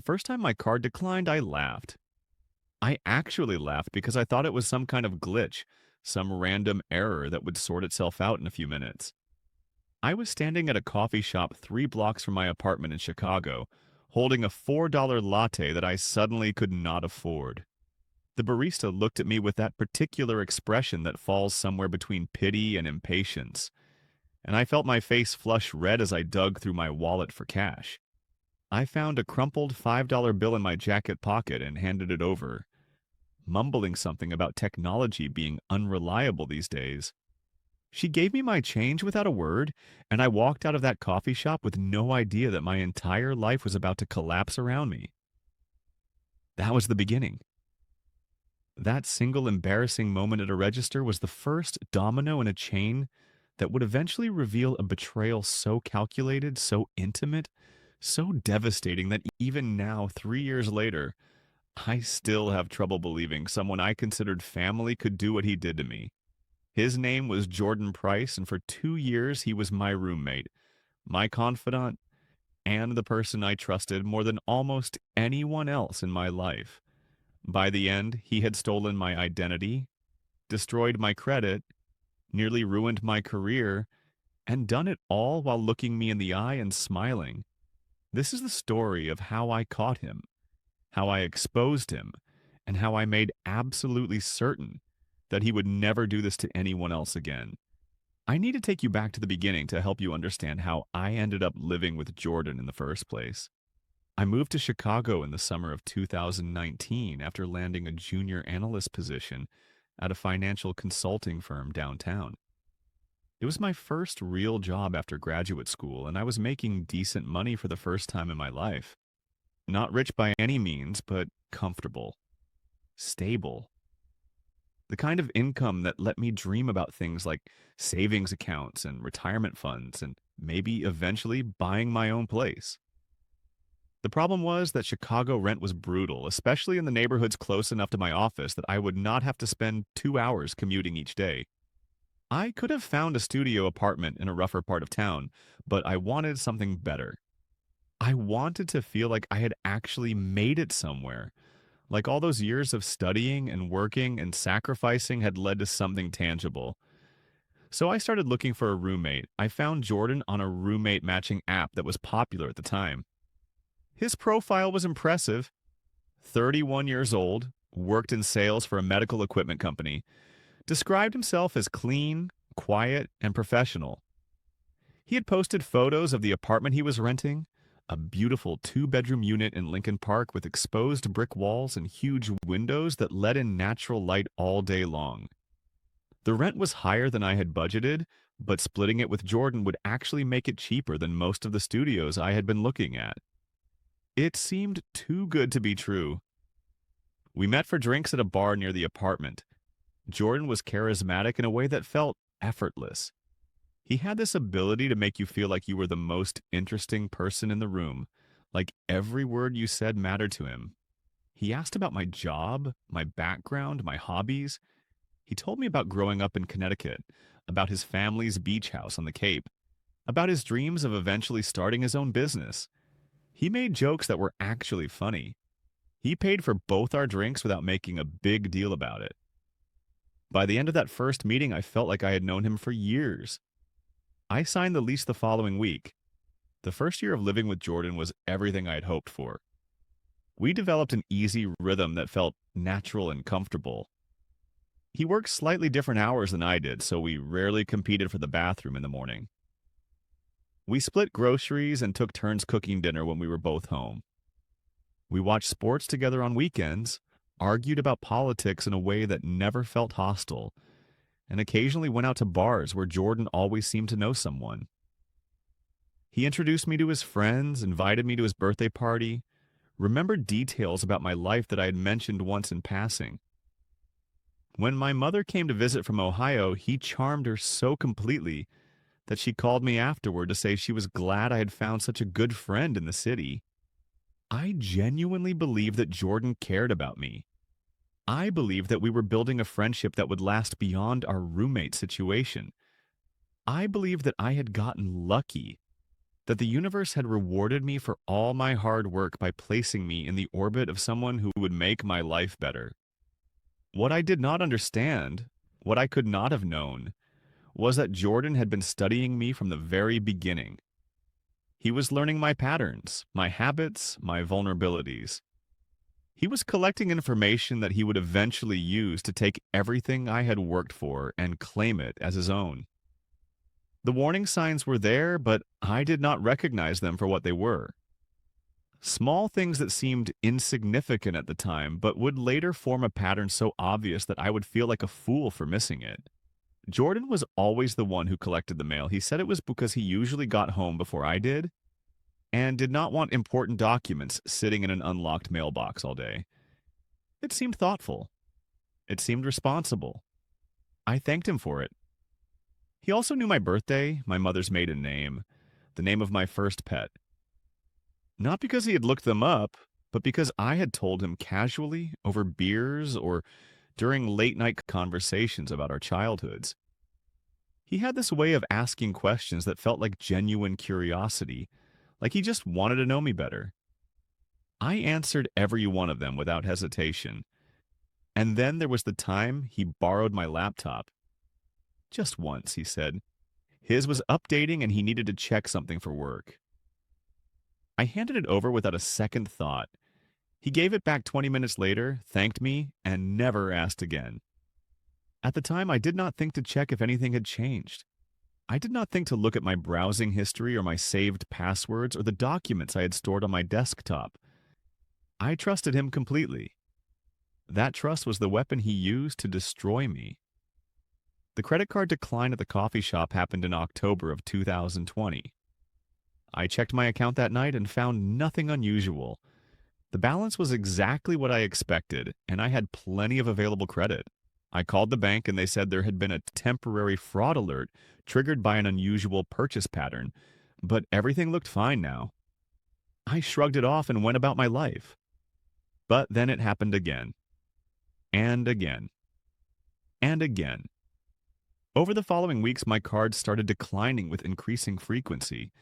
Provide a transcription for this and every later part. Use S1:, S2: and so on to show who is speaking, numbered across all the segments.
S1: The first time my card declined, I laughed. I actually laughed because I thought it was some kind of glitch, some random error that would sort itself out in a few minutes. I was standing at a coffee shop 3 blocks from my apartment in Chicago, holding a $4 latte that I suddenly could not afford. The barista looked at me with that particular expression that falls somewhere between pity and impatience, and I felt my face flush red as I dug through my wallet for cash. I found a crumpled $5 bill in my jacket pocket and handed it over, mumbling something about technology being unreliable these days. She gave me my change without a word, and I walked out of that coffee shop with no idea that my entire life was about to collapse around me. That was the beginning. That single embarrassing moment at a register was the first domino in a chain that would eventually reveal a betrayal so calculated, so intimate, so devastating that even now, 3 years later, I still have trouble believing someone I considered family could do what he did to me. His name was Jordan Price, and for 2 years he was my roommate, my confidant, and the person I trusted more than almost anyone else in my life. By the end, he had stolen my identity, destroyed my credit, nearly ruined my career, and done it all while looking me in the eye and smiling. This is the story of how I caught him, how I exposed him, and how I made absolutely certain that he would never do this to anyone else again. I need to take you back to the beginning to help you understand how I ended up living with Jordan in the first place. I moved to Chicago in the summer of 2019 after landing a junior analyst position at a financial consulting firm downtown. It was my first real job after graduate school, and I was making decent money for the first time in my life. Not rich by any means, but comfortable, stable. The kind of income that let me dream about things like savings accounts and retirement funds and maybe eventually buying my own place. The problem was that Chicago rent was brutal, especially in the neighborhoods close enough to my office that I would not have to spend 2 hours commuting each day. I could have found a studio apartment in a rougher part of town, but I wanted something better. I wanted to feel like I had actually made it somewhere, like all those years of studying and working and sacrificing had led to something tangible. So I started looking for a roommate. I found Jordan on a roommate matching app that was popular at the time. His profile was impressive. 31 years old, worked in sales for a medical equipment company, described himself as clean, quiet, and professional. He had posted photos of the apartment he was renting, a beautiful 2-bedroom unit in Lincoln Park with exposed brick walls and huge windows that let in natural light all day long. The rent was higher than I had budgeted, but splitting it with Jordan would actually make it cheaper than most of the studios I had been looking at. It seemed too good to be true. We met for drinks at a bar near the apartment. Jordan was charismatic in a way that felt effortless. He had this ability to make you feel like you were the most interesting person in the room, like every word you said mattered to him. He asked about my job, my background, my hobbies. He told me about growing up in Connecticut, about his family's beach house on the Cape, about his dreams of eventually starting his own business. He made jokes that were actually funny. He paid for both our drinks without making a big deal about it. By the end of that first meeting, I felt like I had known him for years. I signed the lease the following week. The first year of living with Jordan was everything I had hoped for. We developed an easy rhythm that felt natural and comfortable. He worked slightly different hours than I did, so we rarely competed for the bathroom in the morning. We split groceries and took turns cooking dinner when we were both home. We watched sports together on weekends, argued about politics in a way that never felt hostile, and occasionally went out to bars where Jordan always seemed to know someone. He introduced me to his friends, invited me to his birthday party, remembered details about my life that I had mentioned once in passing. When my mother came to visit from Ohio, he charmed her so completely that she called me afterward to say she was glad I had found such a good friend in the city. I genuinely believed that Jordan cared about me. I believed that we were building a friendship that would last beyond our roommate situation. I believed that I had gotten lucky. that the universe had rewarded me for all my hard work by placing me in the orbit of someone who would make my life better. What I did not understand, what I could not have known, was that Jordan had been studying me from the very beginning. He was learning my patterns, my habits, my vulnerabilities. He was collecting information that he would eventually use to take everything I had worked for and claim it as his own. The warning signs were there, but I did not recognize them for what they were. Small things that seemed insignificant at the time, but would later form a pattern so obvious that I would feel like a fool for missing it. Jordan was always the one who collected the mail. He said it was because he usually got home before I did and did not want important documents sitting in an unlocked mailbox all day. It seemed thoughtful. It seemed responsible. I thanked him for it. He also knew my birthday, my mother's maiden name, the name of my first pet. Not because he had looked them up, but because I had told him casually over beers or during late night conversations about our childhoods. He had this way of asking questions that felt like genuine curiosity, like he just wanted to know me better. I answered every one of them without hesitation. And then there was the time he borrowed my laptop. Just once, he said. His was updating and he needed to check something for work. I handed it over without a second thought. He gave it back 20 minutes later, thanked me, and never asked again. At the time, I did not think to check if anything had changed. I did not think to look at my browsing history or my saved passwords or the documents I had stored on my desktop. I trusted him completely. That trust was the weapon he used to destroy me. The credit card decline at the coffee shop happened in October of 2020. I checked my account that night and found nothing unusual. The balance was exactly what I expected, and I had plenty of available credit. I called the bank and they said there had been a temporary fraud alert triggered by an unusual purchase pattern, but everything looked fine now. I shrugged it off and went about my life. But then it happened again. And again. And again. Over the following weeks, my cards started declining with increasing frequency.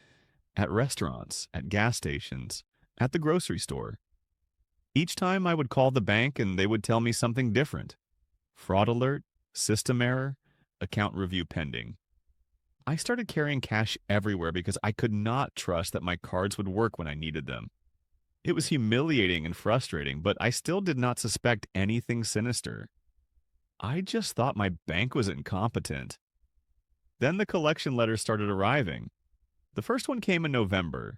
S1: At restaurants, at gas stations, at the grocery store. Each time I would call the bank and they would tell me something different. Fraud alert, system error, account review pending. I started carrying cash everywhere because I could not trust that my cards would work when I needed them. It was humiliating and frustrating, but I still did not suspect anything sinister. I just thought my bank was incompetent. Then the collection letters started arriving. The first one came in November.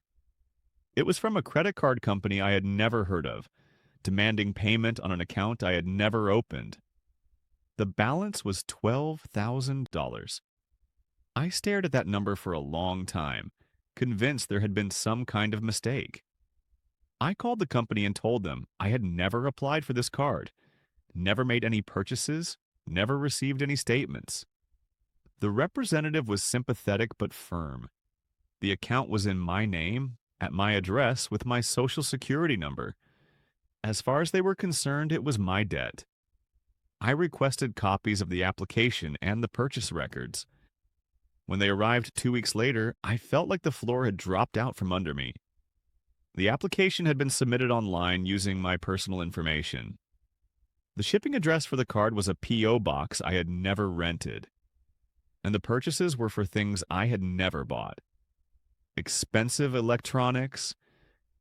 S1: It was from a credit card company I had never heard of, demanding payment on an account I had never opened. The balance was $12,000. I stared at that number for a long time, convinced there had been some kind of mistake. I called the company and told them I had never applied for this card, never made any purchases, never received any statements. The representative was sympathetic but firm. The account was in my name, at my address, with my social security number. As far as they were concerned, it was my debt. I requested copies of the application and the purchase records. When they arrived 2 weeks later, I felt like the floor had dropped out from under me. The application had been submitted online using my personal information. The shipping address for the card was a P.O. box I had never rented. And the purchases were for things I had never bought. Expensive electronics,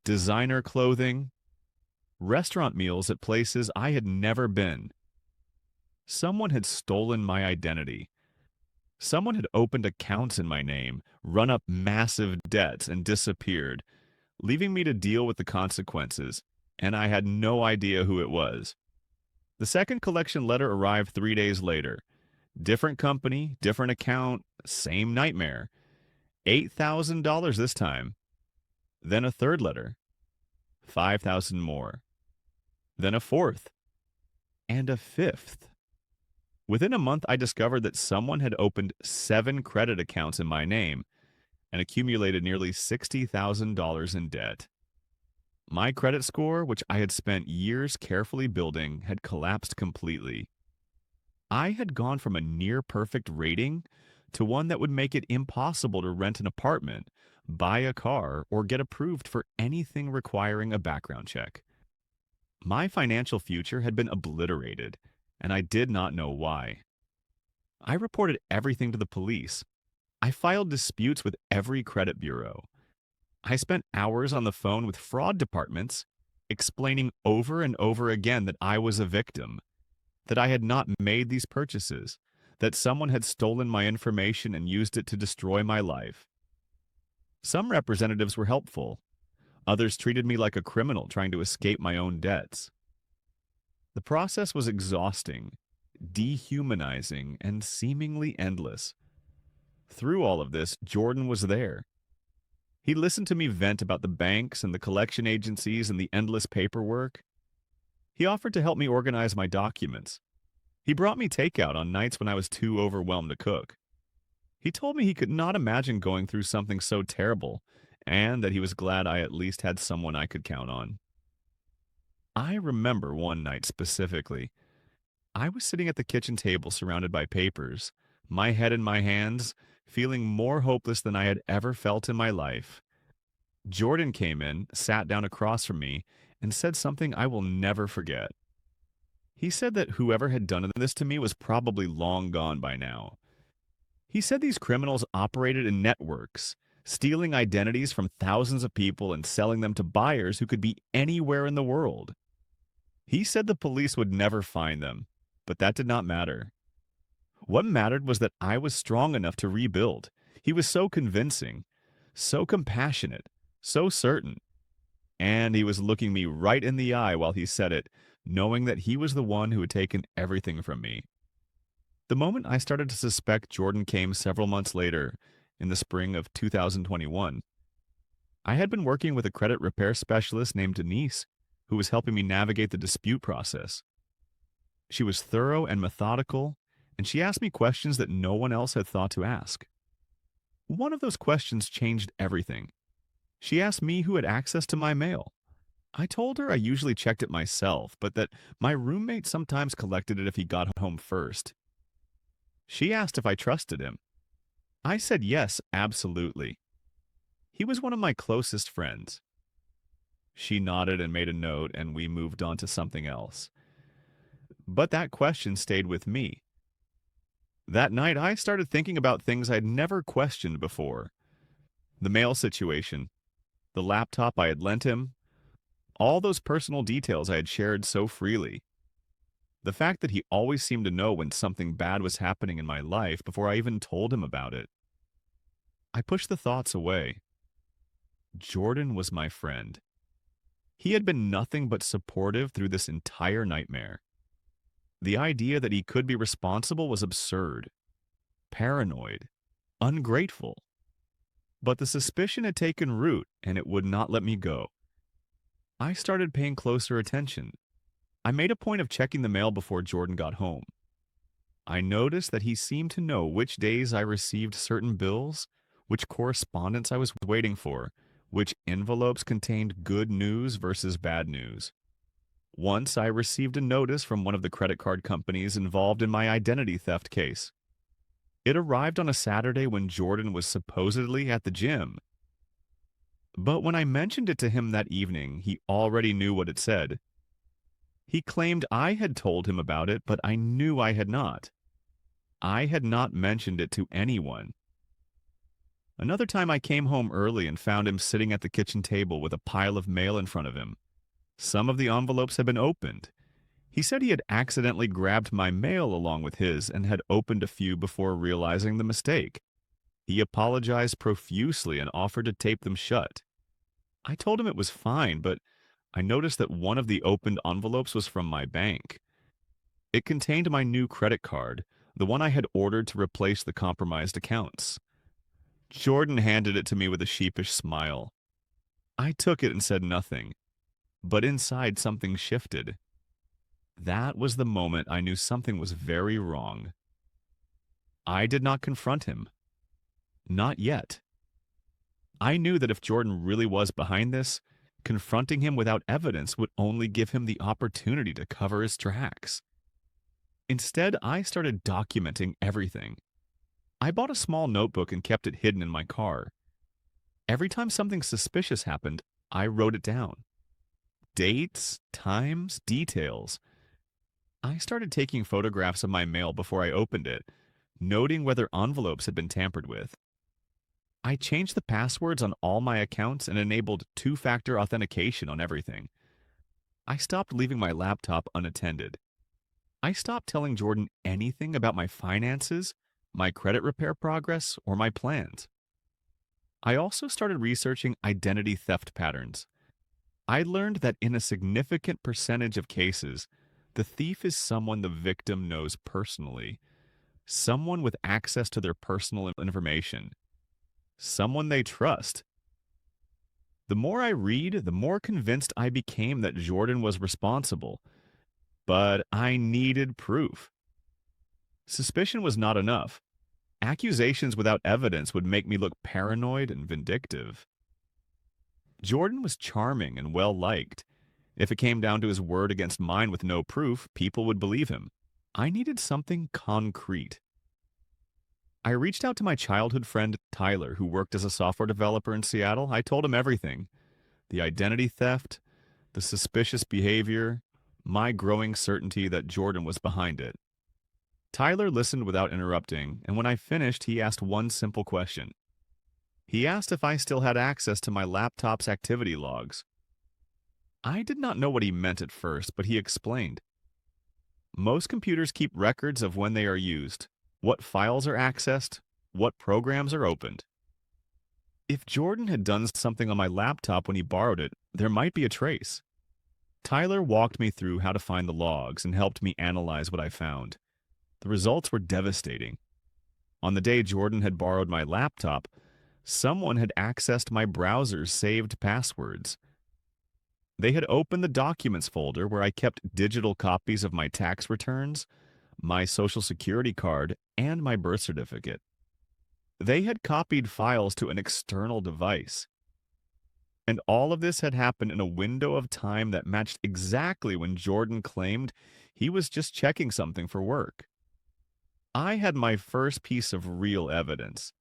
S1: designer clothing, restaurant meals at places I had never been. Someone had stolen my identity. Someone had opened accounts in my name, run up massive debts, and disappeared, leaving me to deal with the consequences, and I had no idea who it was. The second collection letter arrived 3 days later. Different company, different account, same nightmare. $8,000 this time. Then a third letter. 5,000 more. Then a fourth. And a fifth. Within a month, I discovered that someone had opened 7 credit accounts in my name and accumulated nearly $60,000 in debt. My credit score, which I had spent years carefully building, had collapsed completely. I had gone from a near-perfect rating to one that would make it impossible to rent an apartment, buy a car, or get approved for anything requiring a background check. My financial future had been obliterated, and I did not know why. I reported everything to the police. I filed disputes with every credit bureau. I spent hours on the phone with fraud departments, explaining over and over again that I was a victim, that I had not made these purchases, that someone had stolen my information and used it to destroy my life. Some representatives were helpful. Others treated me like a criminal trying to escape my own debts. The process was exhausting, dehumanizing, and seemingly endless. Through all of this, Jordan was there. He listened to me vent about the banks and the collection agencies and the endless paperwork. He offered to help me organize my documents. He brought me takeout on nights when I was too overwhelmed to cook. He told me he could not imagine going through something so terrible, and that he was glad I at least had someone I could count on. I remember one night specifically. I was sitting at the kitchen table surrounded by papers, my head in my hands, feeling more hopeless than I had ever felt in my life. Jordan came in, sat down across from me, and said something I will never forget. He said that whoever had done this to me was probably long gone by now. He said these criminals operated in networks, stealing identities from thousands of people and selling them to buyers who could be anywhere in the world. He said the police would never find them, but that did not matter. What mattered was that I was strong enough to rebuild. He was so convincing, so compassionate, so certain. And he was looking me right in the eye while he said it, knowing that he was the one who had taken everything from me. The moment I started to suspect Jordan came several months later, in the spring of 2021. I had been working with a credit repair specialist named Denise, who was helping me navigate the dispute process. She was thorough and methodical, and she asked me questions that no one else had thought to ask. One of those questions changed everything. She asked me who had access to my mail. I told her I usually checked it myself, but that my roommate sometimes collected it if he got home first. She asked if I trusted him. I said yes, absolutely. He was one of my closest friends. She nodded and made a note, and we moved on to something else. But that question stayed with me. That night, I started thinking about things I'd never questioned before. The mail situation, the laptop I had lent him, all those personal details I had shared so freely. The fact that he always seemed to know when something bad was happening in my life before I even told him about it. I pushed the thoughts away. Jordan was my friend. He had been nothing but supportive through this entire nightmare. The idea that he could be responsible was absurd, paranoid, ungrateful. But the suspicion had taken root, and it would not let me go. I started paying closer attention. I made a point of checking the mail before Jordan got home. I noticed that he seemed to know which days I received certain bills, which correspondence I was waiting for, which envelopes contained good news versus bad news. Once I received a notice from one of the credit card companies involved in my identity theft case. It arrived on a Saturday when Jordan was supposedly at the gym. But when I mentioned it to him that evening, he already knew what it said. He claimed I had told him about it, but I knew I had not. I had not mentioned it to anyone. Another time I came home early and found him sitting at the kitchen table with a pile of mail in front of him. Some of the envelopes had been opened. He said he had accidentally grabbed my mail along with his and had opened a few before realizing the mistake. He apologized profusely and offered to tape them shut. I told him it was fine, but I noticed that one of the opened envelopes was from my bank. It contained my new credit card, the one I had ordered to replace the compromised accounts. Jordan handed it to me with a sheepish smile. I took it and said nothing, but inside something shifted. That was the moment I knew something was very wrong. I did not confront him. Not yet. I knew that if Jordan really was behind this, confronting him without evidence would only give him the opportunity to cover his tracks. Instead, I started documenting everything. I bought a small notebook and kept it hidden in my car. Every time something suspicious happened, I wrote it down. Dates, times, details. I started taking photographs of my mail before I opened it, noting whether envelopes had been tampered with. I changed the passwords on all my accounts and enabled two-factor authentication on everything. I stopped leaving my laptop unattended. I stopped telling Jordan anything about my finances, my credit repair progress, or my plans. I also started researching identity theft patterns. I learned that in a significant percentage of cases, the thief is someone the victim knows personally, someone with access to their personal information, someone they trust. The more I read, the more convinced I became that Jordan was responsible, but I needed proof. Suspicion was not enough. Accusations without evidence would make me look paranoid and vindictive. Jordan was charming and well liked. If it came down to his word against mine with no proof, people would believe him. I needed something concrete. I reached out to my childhood friend Tyler, who worked as a software developer in Seattle. I told him everything: the identity theft, the suspicious behavior, my growing certainty that Jordan was behind it. Tyler listened without interrupting, and when I finished, he asked one simple question. He asked if I still had access to my laptop's activity logs. I did not know what he meant at first, but he explained. Most computers keep records of when they are used, what files are accessed, what programs are opened. If Jordan had done something on my laptop when he borrowed it, there might be a trace. Tyler walked me through how to find the logs and helped me analyze what I found. The results were devastating. On the day Jordan had borrowed my laptop, someone had accessed my browser's saved passwords. They had opened the Documents folder where I kept digital copies of my tax returns, my social security card, and my birth certificate. They had copied files to an external device. And all of this had happened in a window of time that matched exactly when Jordan claimed he was just checking something for work. I had my first piece of real evidence,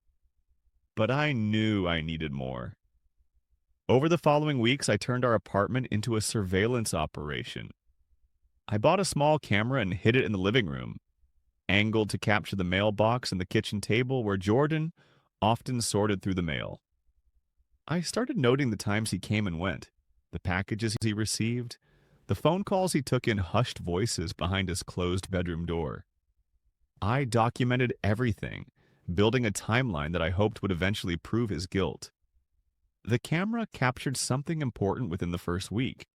S1: but I knew I needed more. Over the following weeks, I turned our apartment into a surveillance operation. I bought a small camera and hid it in the living room, angled to capture the mailbox and the kitchen table where Jordan often sorted through the mail. I started noting the times he came and went, the packages he received, the phone calls he took in hushed voices behind his closed bedroom door. I documented everything, building a timeline that I hoped would eventually prove his guilt. The camera captured something important within the first week.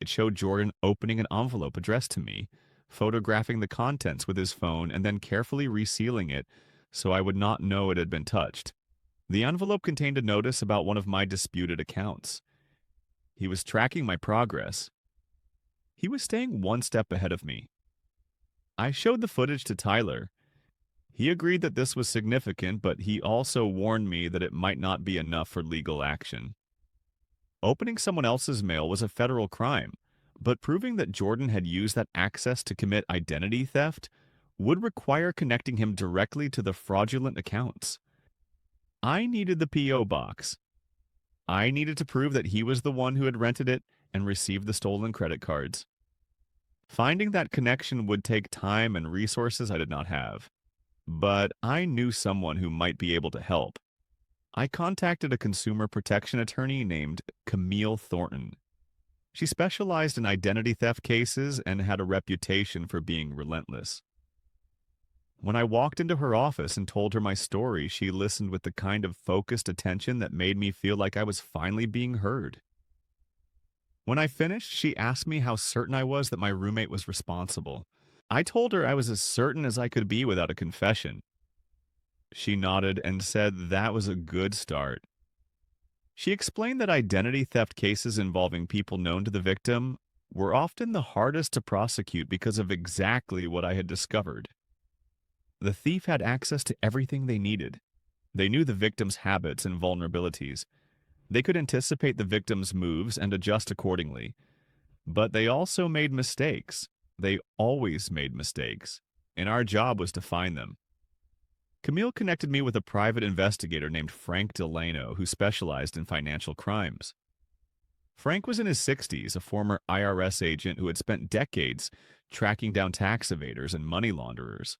S1: It showed Jordan opening an envelope addressed to me, photographing the contents with his phone, and then carefully resealing it so I would not know it had been touched. The envelope contained a notice about one of my disputed accounts. He was tracking my progress. He was staying one step ahead of me. I showed the footage to Tyler. He agreed that this was significant, but he also warned me that it might not be enough for legal action. Opening someone else's mail was a federal crime, but proving that Jordan had used that access to commit identity theft would require connecting him directly to the fraudulent accounts. I needed the P.O. box. I needed to prove that he was the one who had rented it and received the stolen credit cards. Finding that connection would take time and resources I did not have, but I knew someone who might be able to help. I contacted a consumer protection attorney named Camille Thornton. She specialized in identity theft cases and had a reputation for being relentless. When I walked into her office and told her my story, she listened with the kind of focused attention that made me feel like I was finally being heard. When I finished, she asked me how certain I was that my roommate was responsible. I told her I was as certain as I could be without a confession. She nodded and said that was a good start. She explained that identity theft cases involving people known to the victim were often the hardest to prosecute because of exactly what I had discovered. The thief had access to everything they needed. They knew the victim's habits and vulnerabilities. They could anticipate the victim's moves and adjust accordingly. But they also made mistakes. They always made mistakes, and our job was to find them. Camille connected me with a private investigator named Frank Delano who specialized in financial crimes. Frank was in his 60s, a former IRS agent who had spent decades tracking down tax evaders and money launderers.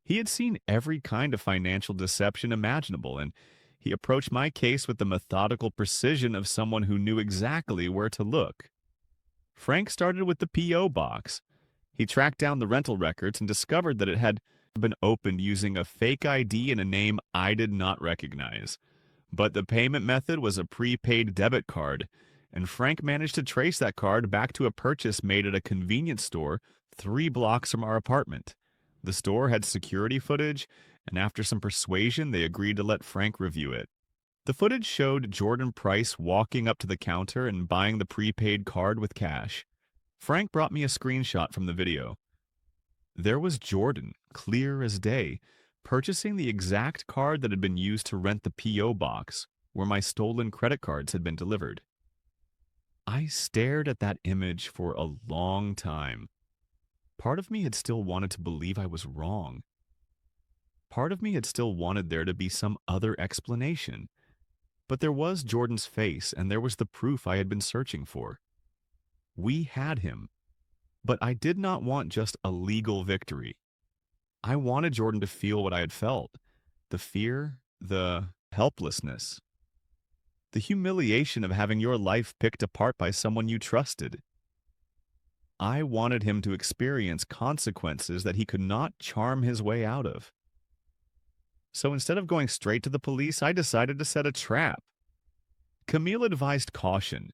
S1: He had seen every kind of financial deception imaginable, and he approached my case with the methodical precision of someone who knew exactly where to look. Frank started with the P.O. box. He tracked down the rental records and discovered that it had been opened using a fake ID and a name I did not recognize. But the payment method was a prepaid debit card, and Frank managed to trace that card back to a purchase made at a convenience store 3 blocks from our apartment. The store had security footage, and after some persuasion, they agreed to let Frank review it. The footage showed Jordan Price walking up to the counter and buying the prepaid card with cash. Frank brought me a screenshot from the video. There was Jordan, clear as day, purchasing the exact card that had been used to rent the P.O. box, where my stolen credit cards had been delivered. I stared at that image for a long time. Part of me had still wanted to believe I was wrong. Part of me had still wanted there to be some other explanation. But there was Jordan's face, and there was the proof I had been searching for. We had him. But I did not want just a legal victory. I wanted Jordan to feel what I had felt, the fear, the helplessness, the humiliation of having your life picked apart by someone you trusted. I wanted him to experience consequences that he could not charm his way out of. So instead of going straight to the police, I decided to set a trap. Camille advised caution.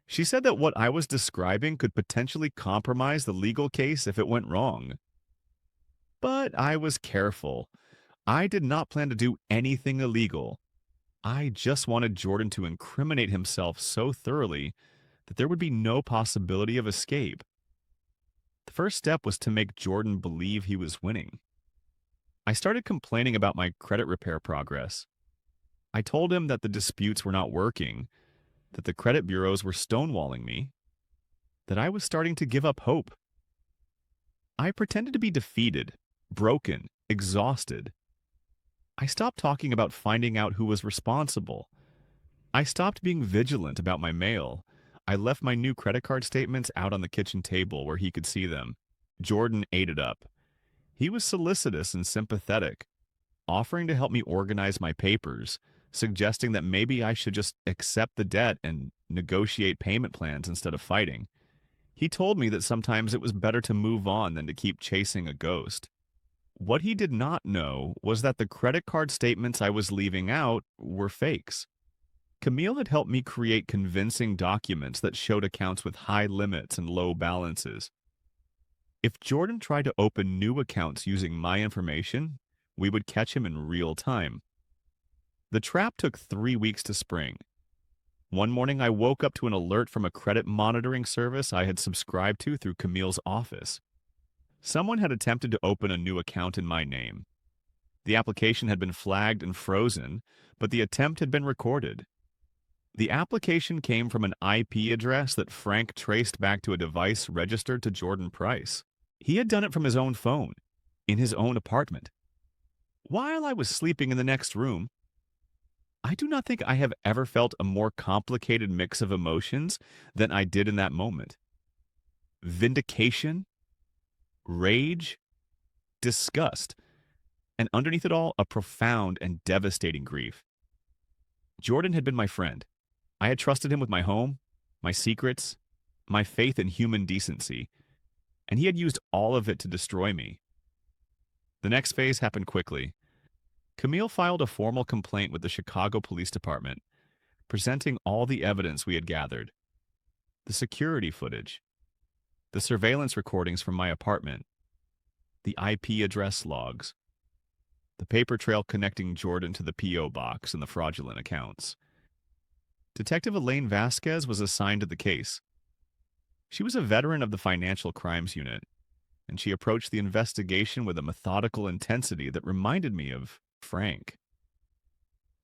S1: She said that what I was describing could potentially compromise the legal case if it went wrong. But I was careful. I did not plan to do anything illegal. I just wanted Jordan to incriminate himself so thoroughly that there would be no possibility of escape. The first step was to make Jordan believe he was winning. I started complaining about my credit repair progress. I told him that the disputes were not working, that the credit bureaus were stonewalling me, that I was starting to give up hope. I pretended to be defeated, broken, exhausted. I stopped talking about finding out who was responsible. I stopped being vigilant about my mail. I left my new credit card statements out on the kitchen table where he could see them. Jordan ate it up. He was solicitous and sympathetic, offering to help me organize my papers, suggesting that maybe I should just accept the debt and negotiate payment plans instead of fighting. He told me that sometimes it was better to move on than to keep chasing a ghost. What he did not know was that the credit card statements I was leaving out were fakes. Camille had helped me create convincing documents that showed accounts with high limits and low balances. If Jordan tried to open new accounts using my information, we would catch him in real time. The trap took 3 weeks to spring. One morning, I woke up to an alert from a credit monitoring service I had subscribed to through Camille's office. Someone had attempted to open a new account in my name. The application had been flagged and frozen, but the attempt had been recorded. The application came from an IP address that Frank traced back to a device registered to Jordan Price. He had done it from his own phone, in his own apartment. While I was sleeping in the next room, I do not think I have ever felt a more complicated mix of emotions than I did in that moment. Vindication, rage, disgust, and underneath it all, a profound and devastating grief. Jordan had been my friend. I had trusted him with my home, my secrets, my faith in human decency, and he had used all of it to destroy me. The next phase happened quickly. Camille filed a formal complaint with the Chicago Police Department, presenting all the evidence we had gathered. The security footage, the surveillance recordings from my apartment, the IP address logs, the paper trail connecting Jordan to the P.O. box and the fraudulent accounts. Detective Elaine Vasquez was assigned to the case. She was a veteran of the Financial Crimes Unit, and she approached the investigation with a methodical intensity that reminded me of Frank.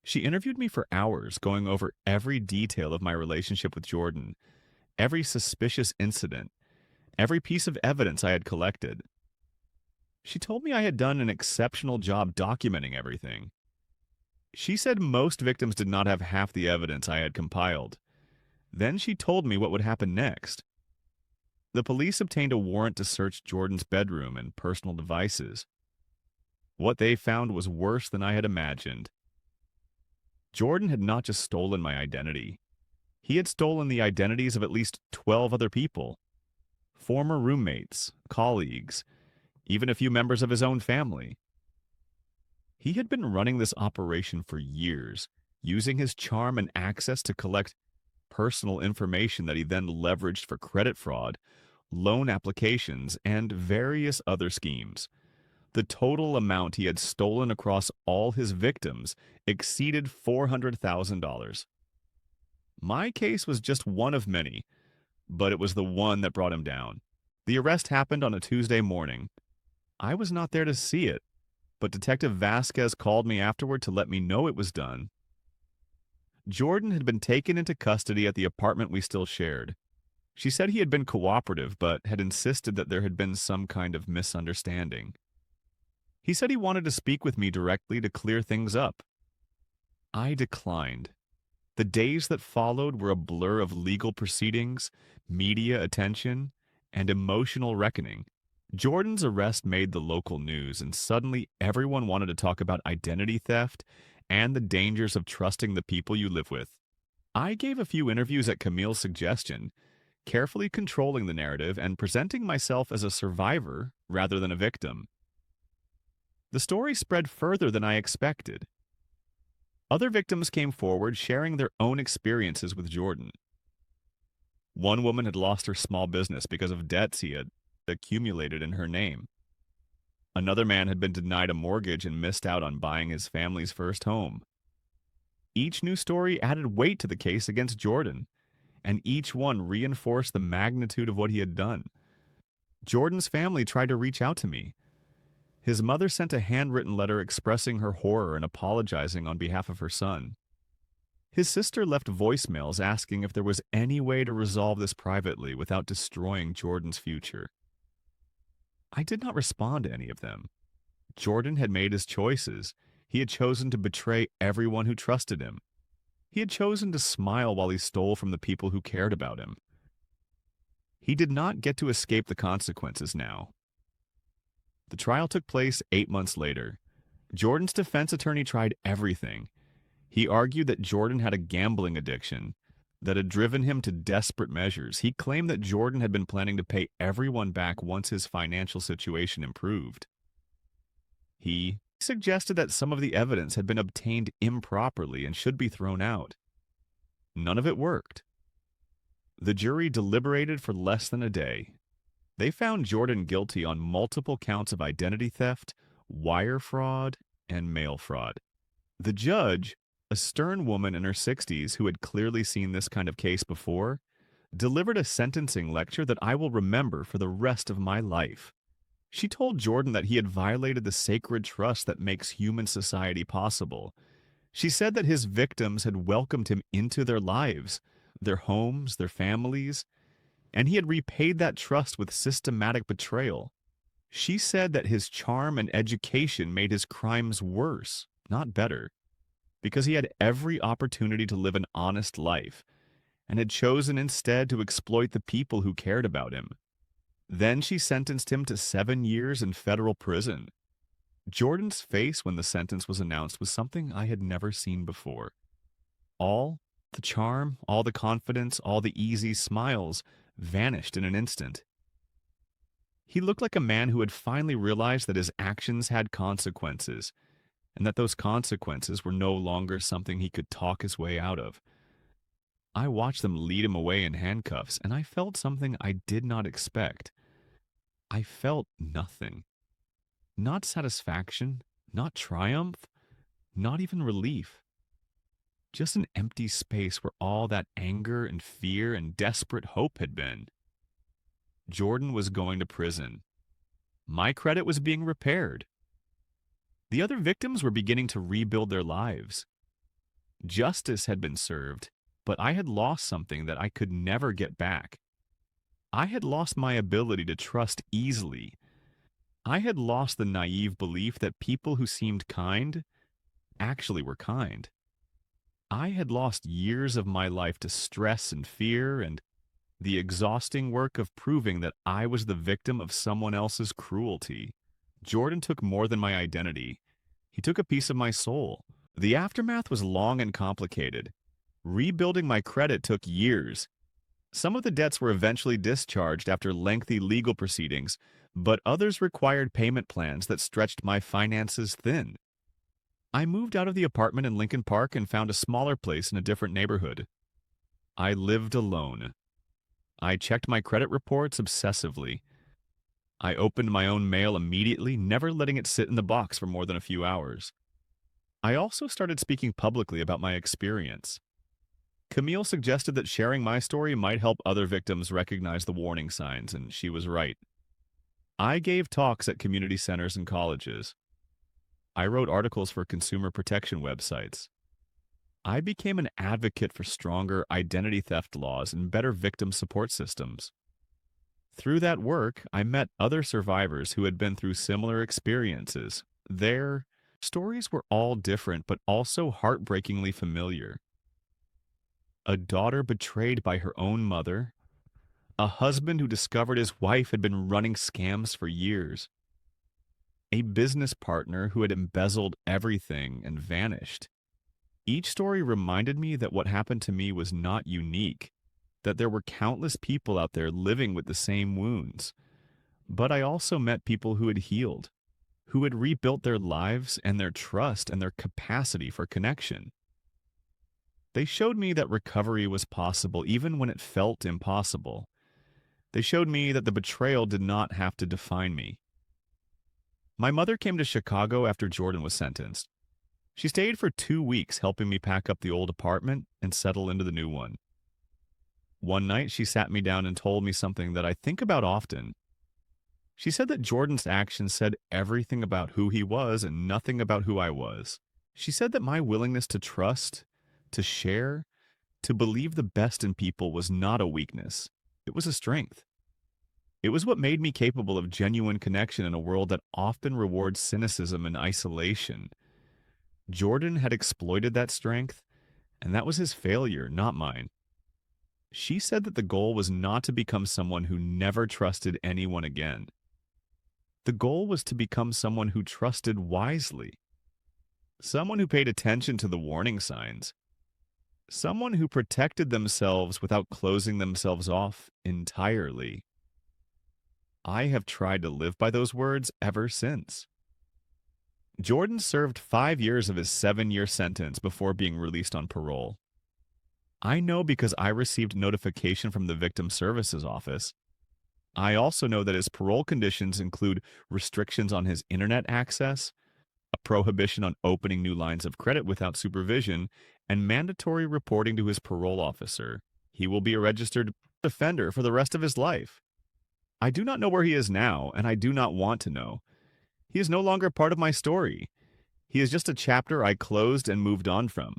S1: She interviewed me for hours, going over every detail of my relationship with Jordan, every suspicious incident, every piece of evidence I had collected. She told me I had done an exceptional job documenting everything. She said most victims did not have half the evidence I had compiled. Then she told me what would happen next. The police obtained a warrant to search Jordan's bedroom and personal devices. What they found was worse than I had imagined. Jordan had not just stolen my identity. He had stolen the identities of at least 12 other people, former roommates, colleagues, even a few members of his own family. He had been running this operation for years, using his charm and access to collect personal information that he then leveraged for credit fraud, loan applications, and various other schemes. The total amount he had stolen across all his victims exceeded $400,000. My case was just one of many, but it was the one that brought him down. The arrest happened on a Tuesday morning. I was not there to see it, but Detective Vasquez called me afterward to let me know it was done. Jordan had been taken into custody at the apartment we still shared. She said he had been cooperative, but had insisted that there had been some kind of misunderstanding. He said he wanted to speak with me directly to clear things up. I declined. The days that followed were a blur of legal proceedings, media attention, and emotional reckoning. Jordan's arrest made the local news, and suddenly everyone wanted to talk about identity theft and the dangers of trusting the people you live with. I gave a few interviews at Camille's suggestion, carefully controlling the narrative and presenting myself as a survivor rather than a victim. The story spread further than I expected. Other victims came forward sharing their own experiences with Jordan. One woman had lost her small business because of debts he had accumulated in her name. Another man had been denied a mortgage and missed out on buying his family's first home. Each new story added weight to the case against Jordan, and each one reinforced the magnitude of what he had done. Jordan's family tried to reach out to me. His mother sent a handwritten letter expressing her horror and apologizing on behalf of her son. His sister left voicemails asking if there was any way to resolve this privately without destroying Jordan's future. I did not respond to any of them. Jordan had made his choices. He had chosen to betray everyone who trusted him. He had chosen to smile while he stole from the people who cared about him. He did not get to escape the consequences now. The trial took place 8 months later. Jordan's defense attorney tried everything. He argued that Jordan had a gambling addiction that had driven him to desperate measures. He claimed that Jordan had been planning to pay everyone back once his financial situation improved. He suggested that some of the evidence had been obtained improperly and should be thrown out. None of it worked. The jury deliberated for less than a day. They found Jordan guilty on multiple counts of identity theft, wire fraud, and mail fraud. The judge, a stern woman in her 60s who had clearly seen this kind of case before, delivered a sentencing lecture that I will remember for the rest of my life. She told Jordan that he had violated the sacred trust that makes human society possible. She said that his victims had welcomed him into their lives, their homes, their families, and he had repaid that trust with systematic betrayal. She said that his charm and education made his crimes worse, not better, because he had every opportunity to live an honest life and had chosen instead to exploit the people who cared about him. Then she sentenced him to 7 years in federal prison. Jordan's face when the sentence was announced was something I had never seen before. All the charm, all the confidence, all the easy smiles vanished in an instant. He looked like a man who had finally realized that his actions had consequences, and that those consequences were no longer something he could talk his way out of. I watched them lead him away in handcuffs, and I felt something I did not expect. I felt nothing. Not satisfaction, not triumph, not even relief. Just an empty space where all that anger and fear and desperate hope had been. Jordan was going to prison. My credit was being repaired. The other victims were beginning to rebuild their lives. Justice had been served, but I had lost something that I could never get back. I had lost my ability to trust easily. I had lost the naive belief that people who seemed kind actually were kind. I had lost years of my life to stress and fear and the exhausting work of proving that I was the victim of someone else's cruelty. Jordan took more than my identity. He took a piece of my soul. The aftermath was long and complicated. Rebuilding my credit took years. Some of the debts were eventually discharged after lengthy legal proceedings, but others required payment plans that stretched my finances thin. I moved out of the apartment in Lincoln Park and found a smaller place in a different neighborhood. I lived alone. I checked my credit reports obsessively. I opened my own mail immediately, never letting it sit in the box for more than a few hours. I also started speaking publicly about my experience. Camille suggested that sharing my story might help other victims recognize the warning signs, and she was right. I gave talks at community centers and colleges. I wrote articles for consumer protection websites. I became an advocate for stronger identity theft laws and better victim support systems. Through that work, I met other survivors who had been through similar experiences. Their stories were all different, but also heartbreakingly familiar. A daughter betrayed by her own mother, a husband who discovered his wife had been running scams for years, a business partner who had embezzled everything and vanished. Each story reminded me that what happened to me was not unique, that there were countless people out there living with the same wounds. But I also met people who had healed, who had rebuilt their lives and their trust and their capacity for connection. They showed me that recovery was possible even when it felt impossible. They showed me that the betrayal did not have to define me. My mother came to Chicago after Jordan was sentenced. She stayed for 2 weeks helping me pack up the old apartment and settle into the new one. One night, she sat me down and told me something that I think about often. She said that Jordan's actions said everything about who he was and nothing about who I was. She said that my willingness to trust, to share, to believe the best in people was not a weakness. It was a strength. It was what made me capable of genuine connection in a world that often rewards cynicism and isolation. Jordan had exploited that strength, and that was his failure, not mine. She said that the goal was not to become someone who never trusted anyone again. The goal was to become someone who trusted wisely, someone who paid attention to the warning signs, someone who protected themselves without closing themselves off entirely. I have tried to live by those words ever since. Jordan served 5 years of his 7-year sentence before being released on parole. I know because I received notification from the Victim Services Office. I also know that his parole conditions include restrictions on his internet access, a prohibition on opening new lines of credit without supervision, and mandatory reporting to his parole officer. He will be a registered offender for the rest of his life. I do not know where he is now, and I do not want to know. He is no longer part of my story. He is just a chapter I closed and moved on from.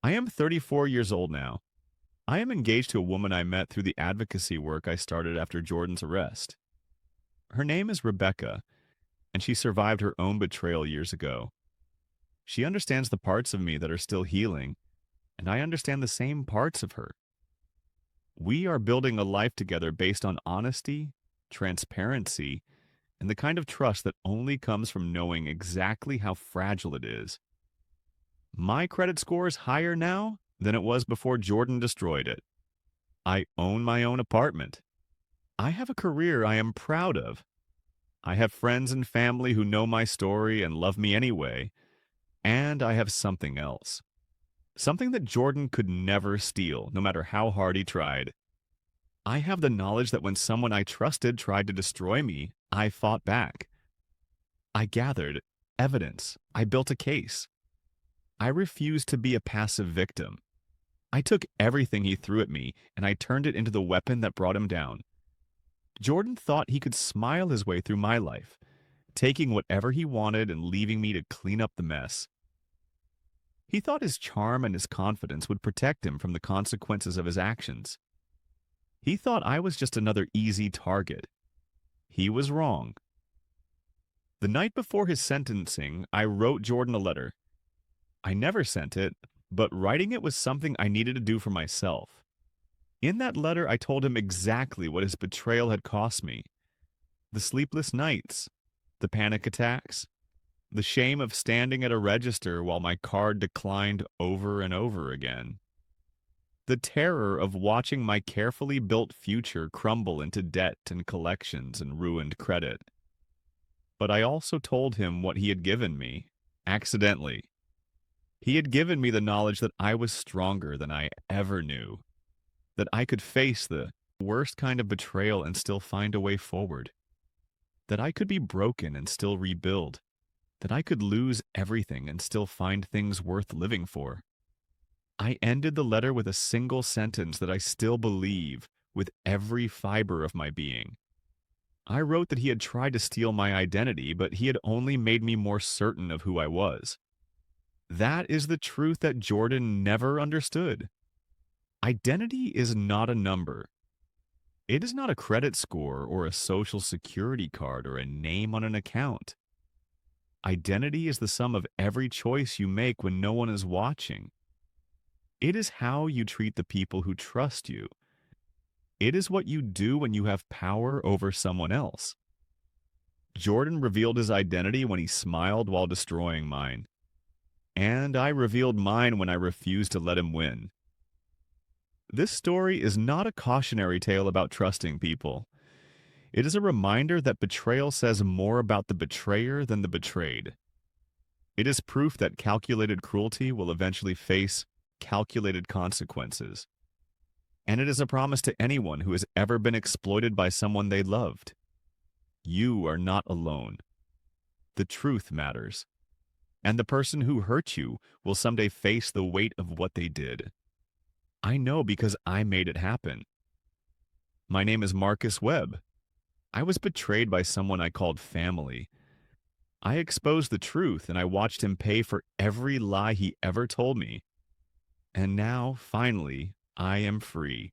S1: I am 34 years old now. I am engaged to a woman I met through the advocacy work I started after Jordan's arrest. Her name is Rebecca, and she survived her own betrayal years ago. She understands the parts of me that are still healing, and I understand the same parts of her. We are building a life together based on honesty, transparency, and the kind of trust that only comes from knowing exactly how fragile it is. My credit score is higher now than it was before Jordan destroyed it. I own my own apartment. I have a career I am proud of. I have friends and family who know my story and love me anyway. And I have something else. Something that Jordan could never steal, no matter how hard he tried. I have the knowledge that when someone I trusted tried to destroy me, I fought back. I gathered evidence. I built a case. I refused to be a passive victim. I took everything he threw at me, and I turned it into the weapon that brought him down. Jordan thought he could smile his way through my life, taking whatever he wanted and leaving me to clean up the mess. He thought his charm and his confidence would protect him from the consequences of his actions. He thought I was just another easy target. He was wrong. The night before his sentencing, I wrote Jordan a letter. I never sent it, but writing it was something I needed to do for myself. In that letter, I told him exactly what his betrayal had cost me: the sleepless nights, the panic attacks, the shame of standing at a register while my card declined over and over again, the terror of watching my carefully built future crumble into debt and collections and ruined credit. But I also told him what he had given me, accidentally. He had given me the knowledge that I was stronger than I ever knew, that I could face the worst kind of betrayal and still find a way forward, that I could be broken and still rebuild, that I could lose everything and still find things worth living for. I ended the letter with a single sentence that I still believe with every fiber of my being. I wrote that he had tried to steal my identity, but he had only made me more certain of who I was. That is the truth that Jordan never understood. Identity is not a number. It is not a credit score or a social security card or a name on an account. Identity is the sum of every choice you make when no one is watching. It is how you treat the people who trust you. It is what you do when you have power over someone else. Jordan revealed his identity when he smiled while destroying mine. And I revealed mine when I refused to let him win. This story is not a cautionary tale about trusting people. It is a reminder that betrayal says more about the betrayer than the betrayed. It is proof that calculated cruelty will eventually face calculated consequences. And it is a promise to anyone who has ever been exploited by someone they loved. You are not alone. The truth matters. And the person who hurt you will someday face the weight of what they did. I know because I made it happen. My name is Marcus Webb. I was betrayed by someone I called family. I exposed the truth and I watched him pay for every lie he ever told me. And now, finally, I am free.